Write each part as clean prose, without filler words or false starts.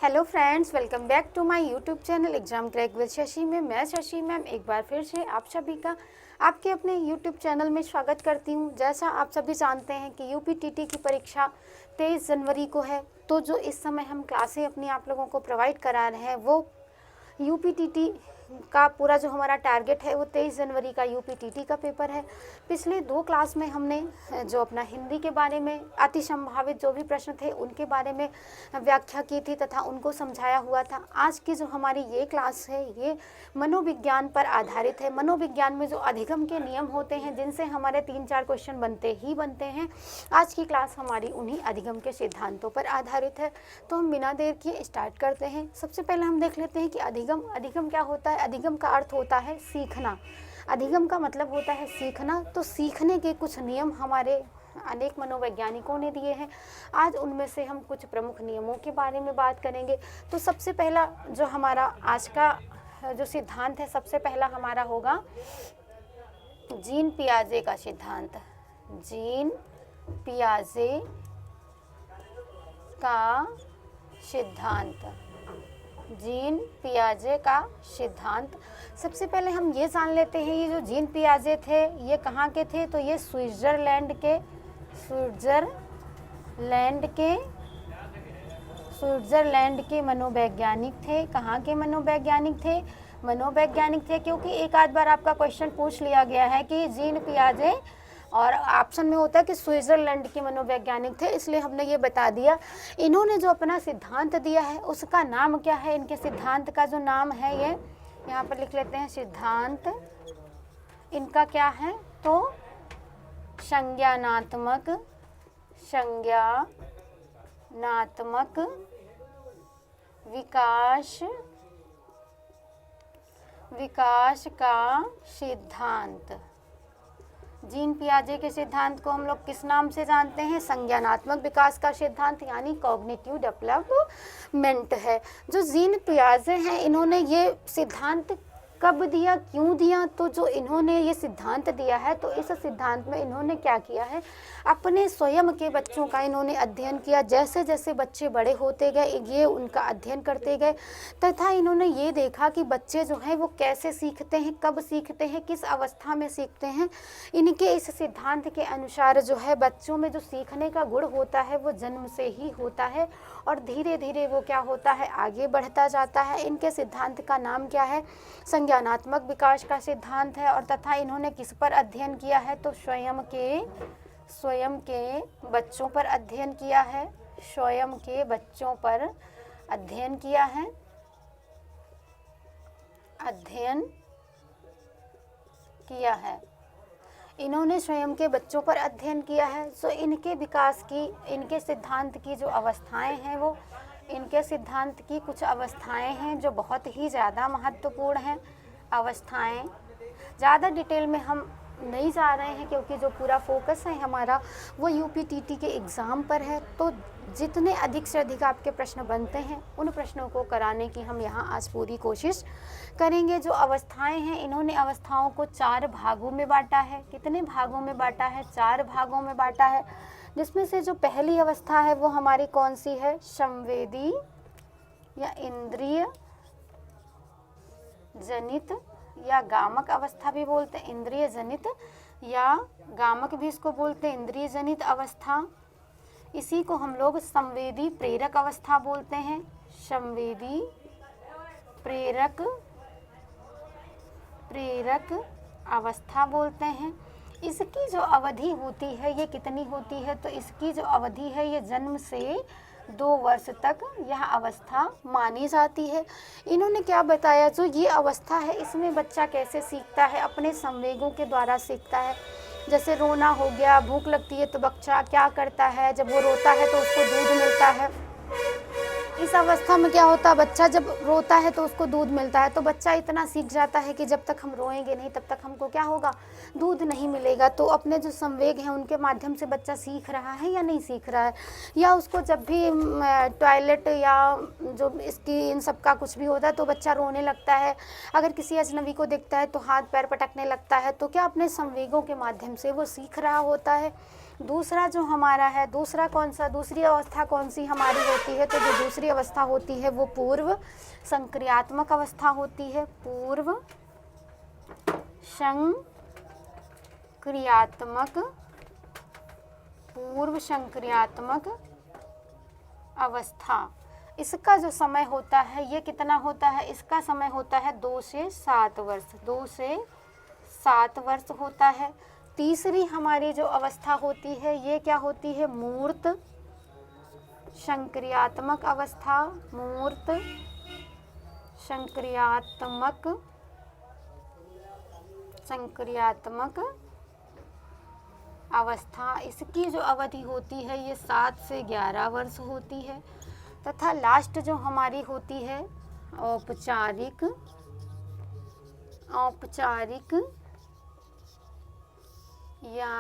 Hello friends, welcome back to my YouTube channel exam crack with Shashi में। मैं Shashi ma'am एक बार फिर से आप सभी का आपके अपने यूट्यूब चैनल में स्वागत करती हूं। जैसा आप सभी जानते हैं कि यूपीटीटी की परीक्षा 23 जनवरी को है, तो जो इस समय हम क्लासें अपनी आप लोगों को प्रोवाइड करा रहे हैं वो यूपीटीटी का पूरा जो हमारा टारगेट है वो 23 जनवरी का यूपीटीटी का पेपर है। पिछले 2 क्लास में हमने जो अपना हिंदी के बारे में अति संभावित जो भी प्रश्न थे उनके बारे में व्याख्या की थी तथा उनको समझाया हुआ था। आज की जो हमारी ये क्लास है ये मनोविज्ञान पर आधारित है। मनोविज्ञान में जो अधिगम के नियम होते हैं जिनसे हमारे 3-4 क्वेश्चन बनते हैं, आज की क्लास हमारी उन्हीं अधिगम के सिद्धांतों पर आधारित है। तो हम बिना देर किए स्टार्ट करते हैं। सबसे पहले हम देख लेते हैं कि अधिगम क्या होता है। अधिगम का अर्थ होता है सीखना। अधिगम का मतलब होता है सीखना। तो सीखने के कुछ नियम हमारे अनेक मनोवैज्ञानिकों ने दिए हैं। आज उनमें से हम कुछ प्रमुख नियमों के बारे में बात करेंगे। तो सबसे पहला जो हमारा आज का जो सिद्धांत है, सबसे पहला हमारा होगा जीन पियाजे का सिद्धांत। जीन पियाजे का सिद्धांत। जीन पियाजे का सिद्धांत। सबसे पहले हम ये जान लेते हैं ये जो जीन पियाजे थे ये कहाँ के थे। तो ये स्विट्ज़रलैंड के मनोवैज्ञानिक थे। कहाँ के मनोवैज्ञानिक थे? मनोवैज्ञानिक थे, क्योंकि एक आध बार आपका क्वेश्चन पूछ लिया गया है कि जीन पियाजे और ऑप्शन में होता है कि स्विट्ज़रलैंड के मनोवैज्ञानिक थे, इसलिए हमने ये बता दिया। इन्होंने जो अपना सिद्धांत दिया है उसका नाम क्या है? इनके सिद्धांत का जो नाम है ये यहाँ पर लिख लेते हैं। सिद्धांत इनका क्या है? तो संज्ञानात्मक विकास का सिद्धांत। जीन पियाजे के सिद्धांत को हम लोग किस नाम से जानते हैं? संज्ञानात्मक विकास का सिद्धांत, यानी कॉग्निटिव डेवलपमेंट है। जो जीन पियाजे हैं इन्होंने ये सिद्धांत कब दिया, क्यों दिया? तो जो इन्होंने ये सिद्धांत दिया है तो इस सिद्धांत में इन्होंने क्या किया है, अपने स्वयं के बच्चों का इन्होंने अध्ययन किया। जैसे जैसे बच्चे बड़े होते गए ये उनका अध्ययन करते गए तथा इन्होंने ये देखा कि बच्चे जो हैं वो कैसे सीखते हैं, कब सीखते हैं, किस अवस्था में सीखते हैं। इनके इस सिद्धांत के अनुसार जो है बच्चों में जो सीखने का गुण होता है वो जन्म से ही होता है और धीरे धीरे वो क्या होता है, आगे बढ़ता जाता है। इनके सिद्धांत का नाम क्या है? संज्ञानात्मक विकास का सिद्धांत है। और तथा इन्होंने किस पर अध्ययन किया है? तो स्वयं के बच्चों पर अध्ययन किया है। स्वयं के बच्चों पर अध्ययन किया है। इन्होंने स्वयं के बच्चों पर अध्ययन किया है। सो इनके विकास की, इनके सिद्धांत की जो अवस्थाएं हैं वो इनके सिद्धांत की कुछ अवस्थाएं हैं जो बहुत ही ज़्यादा महत्वपूर्ण हैं। अवस्थाएं ज़्यादा डिटेल में हम नहीं जा रहे हैं क्योंकि जो पूरा फोकस है हमारा वो यूपीटीटी के एग्ज़ाम पर है। तो जितने अधिक से अधिक आपके प्रश्न बनते हैं उन प्रश्नों को कराने की हम यहाँ आज पूरी कोशिश करेंगे। जो अवस्थाएं हैं इन्होंने अवस्थाओं को 4 भागों में बांटा है। कितने भागों में बांटा है? 4 भागों में बांटा है, जिसमें से जो पहली अवस्था है वो हमारी कौन सी है? संवेदी या इंद्रिय जनित या गामक अवस्था भी बोलते हैं। इंद्रिय जनित या गामक भी इसको बोलते हैं, इंद्रिय जनित अवस्था। इसी को हम लोग संवेदी प्रेरक अवस्था बोलते हैं। संवेदी प्रेरक अवस्था बोलते हैं। इसकी जो अवधि होती है ये कितनी होती है? तो इसकी जो अवधि है ये जन्म से 2 वर्ष तक यह अवस्था मानी जाती है। इन्होंने क्या बताया, जो ये अवस्था है इसमें बच्चा कैसे सीखता है? अपने संवेगों के द्वारा सीखता है। जैसे रोना हो गया, भूख लगती है तो बच्चा क्या करता है? जब वो रोता है तो उसको दूध मिलता है। इस अवस्था में क्या होता है, बच्चा जब रोता है तो उसको दूध मिलता है, तो बच्चा इतना सीख जाता है कि जब तक हम रोएंगे नहीं तब तक हमको क्या होगा, दूध नहीं मिलेगा। तो अपने जो संवेग हैं उनके माध्यम से बच्चा सीख रहा है या नहीं सीख रहा है। या उसको जब भी टॉयलेट या जो इसकी इन सब का कुछ भी होता है तो बच्चा रोने लगता है। अगर किसी अजनबी को देखता है तो हाथ पैर पटकने लगता है। तो क्या अपने संवेगों के माध्यम से वो सीख रहा होता है। दूसरा जो हमारा है, दूसरा कौन सा, दूसरी अवस्था कौन सी हमारी होती है, तो जो दूसरी अवस्था होती है वो पूर्व संक्रियात्मक अवस्था होती है। पूर्व संक्रियात्मक, पूर्व संक्रियात्मक अवस्था। इसका जो समय होता है ये कितना होता है, इसका समय होता है 2 से 7 वर्ष, 2 से 7 वर्ष होता है। तीसरी हमारी जो अवस्था होती है ये क्या होती है, मूर्त संक्रियात्मक अवस्था। मूर्त संक्रियात्मक अवस्था, इसकी जो अवधि होती है ये 7 से 11 वर्ष होती है। तथा लास्ट जो हमारी होती है औपचारिक या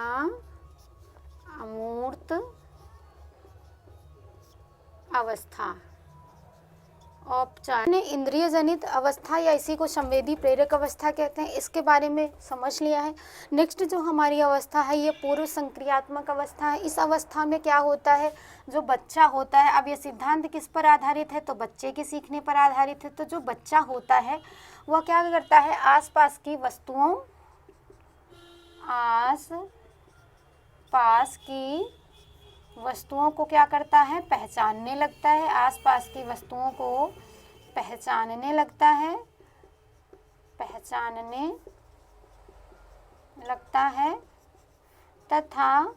अमूर्त अवस्था। औपचारिक इंद्रिय जनित अवस्था या इसी को संवेदी प्रेरक अवस्था कहते हैं, इसके बारे में समझ लिया है। नेक्स्ट जो हमारी अवस्था है ये पूर्व संक्रियात्मक अवस्था है। इस अवस्था में क्या होता है, जो बच्चा होता है, अब ये सिद्धांत किस पर आधारित है, तो बच्चे के सीखने पर आधारित है। तो जो बच्चा होता है वह क्या करता है, आसपास की वस्तुओं को क्या करता है, पहचानने लगता है। आसपास की वस्तुओं को पहचानने लगता है, तथा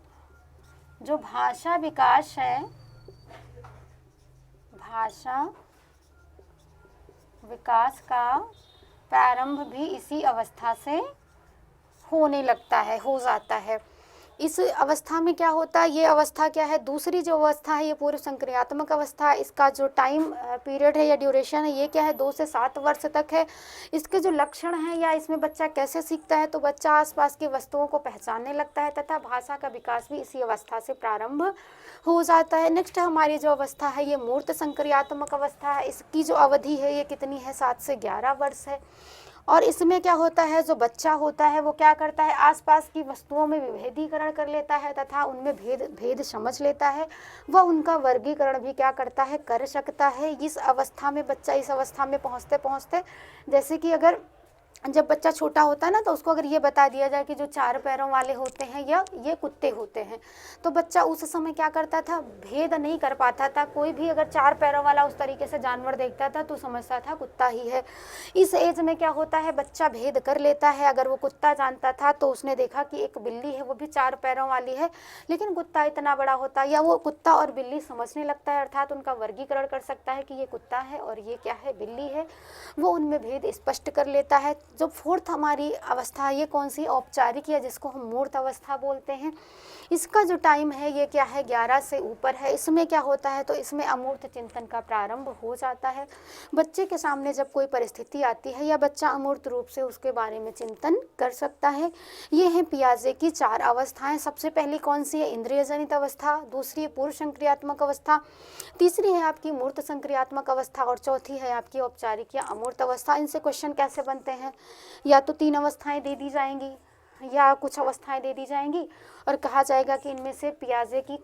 जो भाषा विकास है, भाषा विकास का प्रारंभ भी इसी अवस्था से होने लगता है, हो जाता है। इस अवस्था में क्या होता है, ये अवस्था क्या है, दूसरी जो अवस्था है ये पूर्व संक्रियात्मक अवस्था है। इसका जो टाइम पीरियड है या ड्यूरेशन है ये क्या है, 2 से 7 वर्ष तक है। इसके जो लक्षण हैं या इसमें बच्चा कैसे सीखता है, तो बच्चा आसपास की वस्तुओं को पहचानने लगता है तथा भाषा का विकास भी इसी अवस्था से प्रारंभ हो जाता है। नेक्स्ट हमारी जो अवस्था है ये मूर्त संक्रियात्मक अवस्था है। इसकी जो अवधि है ये कितनी है, 7 से 11 वर्ष है। और इसमें क्या होता है, जो बच्चा होता है वो क्या करता है, आसपास की वस्तुओं में विभेदीकरण कर लेता है तथा उनमें भेद समझ लेता है। वह उनका वर्गीकरण भी क्या करता है, कर सकता है। इस अवस्था में बच्चा, इस अवस्था में पहुँचते पहुँचते, जैसे कि अगर जब बच्चा छोटा होता है ना, तो उसको अगर ये बता दिया जाए कि जो 4 पैरों वाले होते हैं या ये कुत्ते होते हैं, तो बच्चा उस समय क्या करता था, भेद नहीं कर पाता था। कोई भी अगर 4 पैरों वाला उस तरीके से जानवर देखता था तो समझता था कुत्ता ही है। इस एज में क्या होता है, बच्चा भेद कर लेता है। अगर वो कुत्ता जानता था तो उसने देखा कि एक बिल्ली है, वो भी 4 पैरों वाली है, लेकिन कुत्ता इतना बड़ा होता है, या वो कुत्ता और बिल्ली समझने लगता है, अर्थात उनका वर्गीकरण कर सकता है कि ये कुत्ता है और ये क्या है, बिल्ली है। वो उनमें भेद स्पष्ट कर लेता है। जो फोर्थ हमारी अवस्था है ये कौन सी, औपचारिक, या जिसको हम मूर्त अवस्था बोलते हैं। इसका जो टाइम है ये क्या है, 11 से ऊपर है। इसमें क्या होता है, तो इसमें अमूर्त चिंतन का प्रारंभ हो जाता है। बच्चे के सामने जब कोई परिस्थिति आती है या बच्चा अमूर्त रूप से उसके बारे में चिंतन कर सकता है। ये हैं पियाजे की 4 अवस्थाएं। सबसे पहली कौन सी है, इंद्रिय जनित अवस्था, दूसरी है पूर्व संक्रियात्मक अवस्था, तीसरी है आपकी मूर्त संक्रियात्मक अवस्था और चौथी है आपकी औपचारिक या अमूर्त अवस्था। इनसे क्वेश्चन कैसे बनते हैं, या तो 3 अवस्थाएं दे दी जाएंगी या कुछ अवस्थाएं दे दी जाएंगी और कहा जाएगा कि इनमें से पियाजे की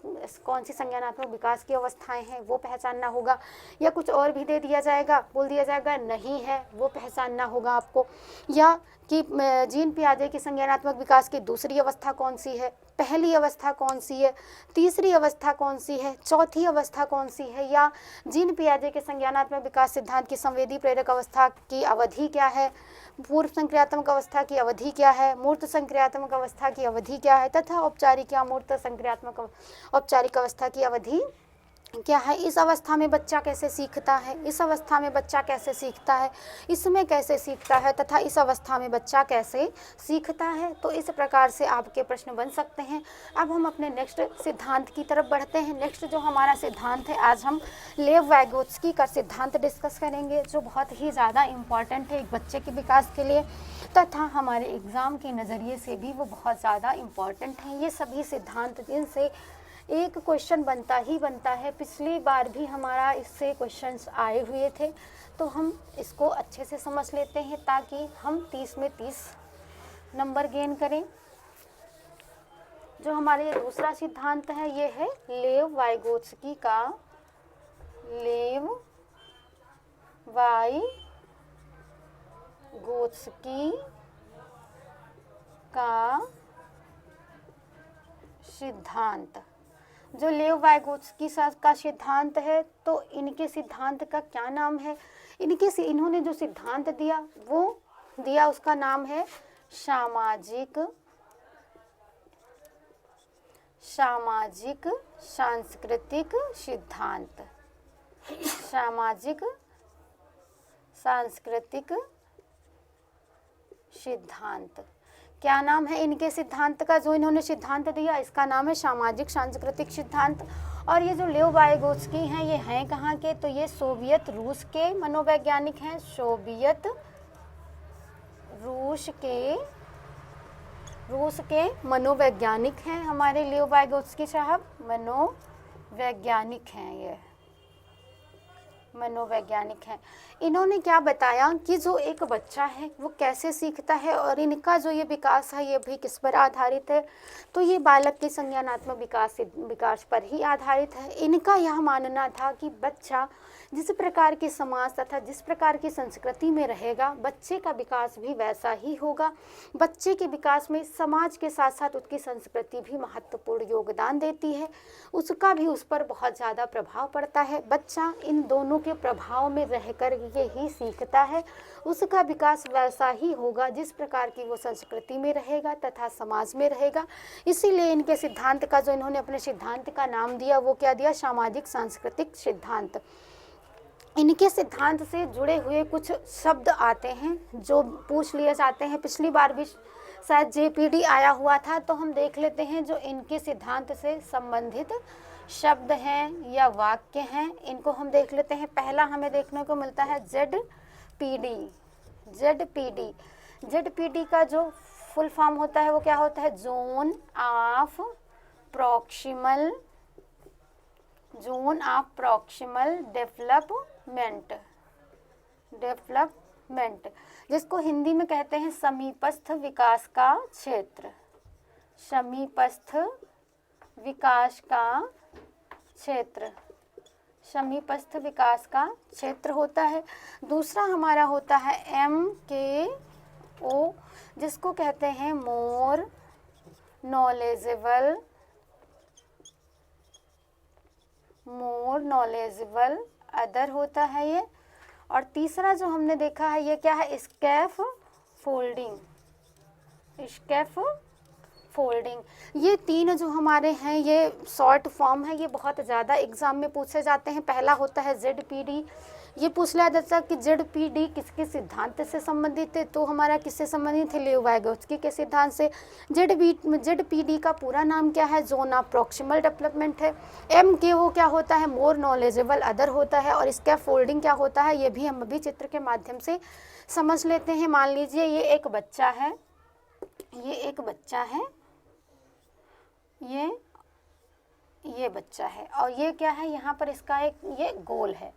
कौन सी संज्ञानात्मक विकास की अवस्थाएं हैं वो पहचानना होगा, या कुछ और भी दे दिया जाएगा, बोल दिया जाएगा नहीं है वो पहचानना होगा आपको, या कि जीन पियाजे की संज्ञानात्मक विकास की दूसरी अवस्था कौन सी है, पहली अवस्था कौन सी है, तीसरी अवस्था कौन सी है, चौथी अवस्था कौन सी है, या जीन पियाजे के संज्ञानात्मक विकास सिद्धांत की संवेदी प्रेरक अवस्था की अवधि क्या है, पूर्व संक्रियात्मक अवस्था की अवधि क्या है, मूर्त संक्रियात्मक अवस्था की अवधि क्या है, तथा औपचारिक या मूर्त संक्रियात्मक औपचारिक अवस्था की अवधि क्या है। इस अवस्था में बच्चा कैसे सीखता है, इस अवस्था में बच्चा कैसे सीखता है, इसमें कैसे सीखता है, तथा इस अवस्था में बच्चा कैसे सीखता है। तो इस प्रकार से आपके प्रश्न बन सकते हैं। अब हम अपने नेक्स्ट सिद्धांत की तरफ बढ़ते हैं। नेक्स्ट जो हमारा सिद्धांत है, आज हम लेव वैगोत्स्की का सिद्धांत डिस्कस करेंगे, जो बहुत ही ज़्यादा इम्पॉर्टेंट है एक बच्चे के विकास के लिए, तथा हमारे एग्ज़ाम के नज़रिए से भी वो बहुत ज़्यादा इम्पॉर्टेंट हैं। ये सभी सिद्धांत जिनसे एक क्वेश्चन बनता ही बनता है, पिछली बार भी हमारा इससे क्वेश्चंस आए हुए थे, तो हम इसको अच्छे से समझ लेते हैं ताकि हम 30 में 30 नंबर गेन करें। जो हमारे ये दूसरा सिद्धांत है ये है लेव वाइगोत्स्की का, लेव वाइगोत्स्की का सिद्धांत। जो लेव वाइगोत्स्की का सिद्धांत है, तो इनके सिद्धांत का क्या नाम है? इन्होंने जो सिद्धांत दिया वो दिया, उसका नाम है सामाजिक सांस्कृतिक सिद्धांत। सामाजिक सांस्कृतिक सिद्धांत क्या नाम है इनके सिद्धांत का? जो इन्होंने सिद्धांत दिया इसका नाम है सामाजिक सांस्कृतिक सिद्धांत। और ये जो लेव वाइगोत्स्की हैं ये हैं कहाँ के? तो ये सोवियत रूस के मनोवैज्ञानिक हैं। सोवियत रूस के मनोवैज्ञानिक हैं हमारे लेव वाइगोत्स्की साहब, मनोवैज्ञानिक हैं, ये मनोवैज्ञानिक हैं। इन्होंने क्या बताया कि जो एक बच्चा है वो कैसे सीखता है और इनका जो ये विकास है ये भी किस पर आधारित है? तो ये बालक के संज्ञानात्मक विकास पर ही आधारित है। इनका यह मानना था कि बच्चा जिस प्रकार के समाज तथा जिस प्रकार की संस्कृति में रहेगा, बच्चे का विकास भी वैसा ही होगा। बच्चे के विकास में समाज के साथ साथ उसकी संस्कृति भी महत्वपूर्ण योगदान देती है, उसका भी उस पर बहुत ज़्यादा प्रभाव पड़ता है। बच्चा इन दोनों के प्रभाव में रहकर के ही सीखता है, उसका विकास वैसा ही होगा जिस प्रकार की वो संस्कृति में रहेगा तथा समाज में रहेगा। इसीलिए इनके सिद्धांत का, जो इन्होंने अपने सिद्धांत का नाम दिया वो क्या दिया? सामाजिक सांस्कृतिक सिद्धांत। इनके सिद्धांत से जुड़े हुए कुछ शब्द आते हैं जो पूछ लिए जाते हैं, पिछली बार भी शायद जेपीडी आया हुआ था, तो हम देख लेते हैं जो इनके सिद्धांत से संबंधित शब्द हैं या वाक्य हैं, इनको हम देख लेते हैं। पहला हमें देखने को मिलता है जेडपीडी का जो फुल फॉर्म होता है वो क्या होता है? जोन ऑफ प्रॉक्सिमल डेवलपमेंट, जिसको हिंदी में कहते हैं समीपस्थ विकास का क्षेत्र। समीपस्थ विकास का क्षेत्र होता है। दूसरा हमारा होता है MKO, जिसको कहते हैं मोर नॉलेजेबल अदर होता है ये। और तीसरा जो हमने देखा है ये क्या है? स्कैफ फोल्डिंग। ये तीन जो हमारे हैं ये शॉर्ट फॉर्म है, ये बहुत ज़्यादा एग्जाम में पूछे जाते हैं। पहला होता है जेडपीडी, ये पूछ लिया जाता है कि जेडपीडी किसके सिद्धांत से संबंधित है? तो हमारा किससे संबंधित है? लेव वाइगोत्स्की के सिद्धांत से। जेडपीडी का पूरा नाम क्या है? जोन ऑफ प्रॉक्सिमल डेवलपमेंट है। MKO क्या होता है? मोर नॉलेजेबल अदर होता है। और इसका फोल्डिंग क्या होता है? ये भी हम अभी चित्र के माध्यम से समझ लेते हैं। मान लीजिए ये एक बच्चा है, ये बच्चा है और ये क्या है? यहाँ पर इसका एक ये गोल है,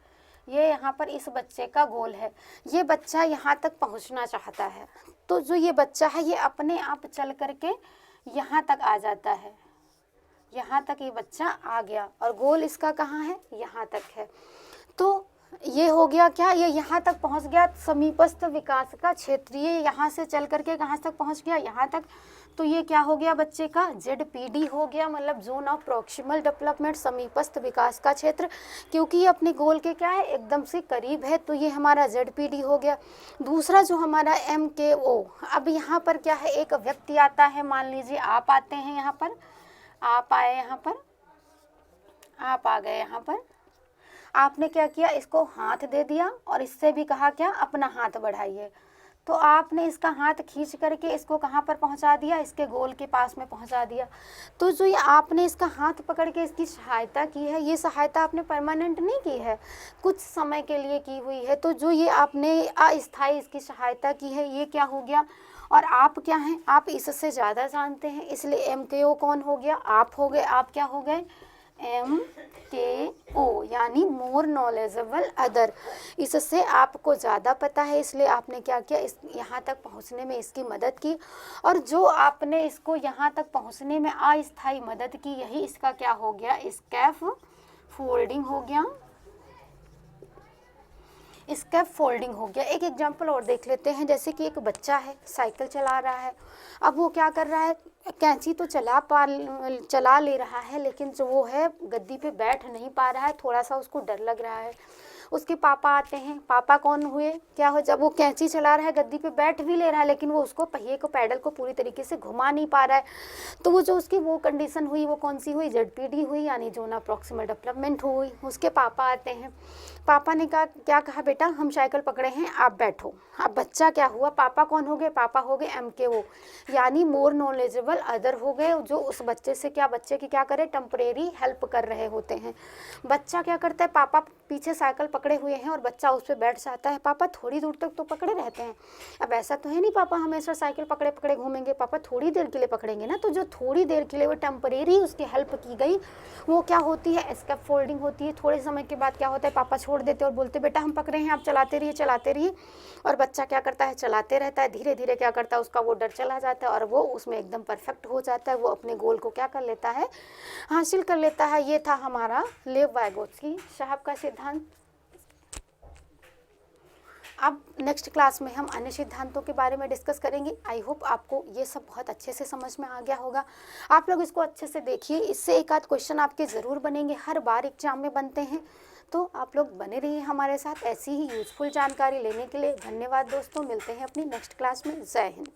ये यहाँ पर इस बच्चे का गोल है। ये बच्चा यहाँ तक पहुँचना चाहता है, तो जो ये बच्चा है ये अपने आप चल करके यहाँ तक आ जाता है। यहाँ तक ये बच्चा आ गया और गोल इसका कहाँ है? यहाँ तक है। तो ये हो गया क्या? ये यहाँ तक पहुँच गया समीपस्थ विकास का क्षेत्र। ये यहाँ से चल करके कहाँ तक पहुँच गया? यहाँ तक। तो ये क्या हो गया बच्चे का? जेडपीडी हो गया, मतलब जोन ऑफ प्रॉक्सिमल डेवलपमेंट, समीपस्थ विकास का क्षेत्र। क्योंकि ये अपने गोल के क्या है? एकदम से करीब है, तो ये हमारा जेडपीडी हो गया। दूसरा जो हमारा MKO, अब यहाँ पर क्या है? एक व्यक्ति आता है, मान लीजिए आप आते हैं यहाँ पर, आप आए यहाँ पर, आप आ गए यहाँ पर, आपने क्या किया? इसको हाथ दे दिया और इससे भी कहा क्या? अपना हाथ बढ़ाइए। तो आपने इसका हाथ खींच करके इसको कहाँ पर पहुँचा दिया? इसके गोल के पास में पहुँचा दिया। तो जो ये आपने इसका हाथ पकड़ के इसकी सहायता की है, ये सहायता आपने परमानेंट नहीं की है, कुछ समय के लिए की हुई है। तो जो ये आपने अस्थायी इसकी सहायता की है, ये क्या हो गया? और आप क्या हैं? आप इससे ज़्यादा जानते हैं, इसलिए MKO कौन हो गया? आप हो गए। आप क्या हो गए? MKO यानी मोर नॉलेजेबल अदर। इससे आपको ज़्यादा पता है, इसलिए आपने क्या किया, इस यहाँ तक पहुँचने में इसकी मदद की। और जो आपने इसको यहाँ तक पहुँचने में अस्थायी मदद की, यही इसका क्या हो गया, स्कैफ फोल्डिंग हो गया। स्कैफ फोल्डिंग हो गया। एक एग्जांपल और देख लेते हैं, जैसे कि एक बच्चा है, साइकिल चला रहा है। अब वो क्या कर रहा है, कैंची तो चला ले रहा है, लेकिन जो वो है गद्दी पे बैठ नहीं पा रहा है, थोड़ा सा उसको डर लग रहा है। उसके पापा आते हैं। पापा कौन हुए, क्या हो, जब वो कैंची चला रहा है, गद्दी पे बैठ भी ले रहा है, लेकिन वो उसको पहिए को, पैडल को पूरी तरीके से घुमा नहीं पा रहा है। तो वो जो उसकी वो कंडीशन हुई, वो कौन सी हुई, ZPD हुई, यानी जोन ऑफ प्रॉक्सिमल डेवलपमेंट हुई। उसके पापा आते हैं। पापा ने कहा, क्या कहा, बेटा हम साइकिल पकड़े हैं, आप बैठो। अब बच्चा क्या हुआ, पापा कौन हो गए, पापा हो गए MKO यानी मोर नॉलेजेबल अदर हो गए, जो उस बच्चे से क्या, बच्चे की क्या करे, टेम्परेरी हेल्प कर रहे होते हैं। बच्चा क्या करता है, पापा पीछे साइकिल पकड़े हुए हैं और बच्चा उस पर बैठ जाता है। पापा थोड़ी दूर तक तो पकड़े रहते हैं। अब ऐसा तो है नहीं पापा हमेशा साइकिल पकड़े पकड़े घूमेंगे, पापा थोड़ी देर के लिए पकड़ेंगे ना। तो जो थोड़ी देर के लिए वो टेम्परेरी उसकी हेल्प की गई, वो क्या होती है, स्कैफ फोल्डिंग होती है। थोड़े समय के बाद क्या होता है, पापा छोड़ देते और बोलते, बेटा हम पकड़े हैं, आप चलाते रहिए चलाते रहिए। और बच्चा क्या करता है, चलाते रहता है। धीरे धीरे क्या करता है, उसका वो डर चला जाता है और वो उसमें एकदम परफेक्ट हो जाता है। वो अपने गोल को क्या कर लेता है, हासिल कर लेता है। ये था हमारा लेव वाइगोत्स्की साहब का सिद्धांत। अब नेक्स्ट क्लास में हम अन्य सिद्धांतों के बारे में डिस्कस करेंगे। आई होप आपको ये सब बहुत अच्छे से समझ में आ गया होगा। आप लोग इसको अच्छे से देखिए, इससे एक आध क्वेश्चन आपके ज़रूर बनेंगे, हर बार एग्जाम में बनते हैं। तो आप लोग बने रहिए हमारे साथ ऐसी ही यूज़फुल जानकारी लेने के लिए। धन्यवाद दोस्तों, मिलते हैं अपनी नेक्स्ट क्लास में। जय हिंद।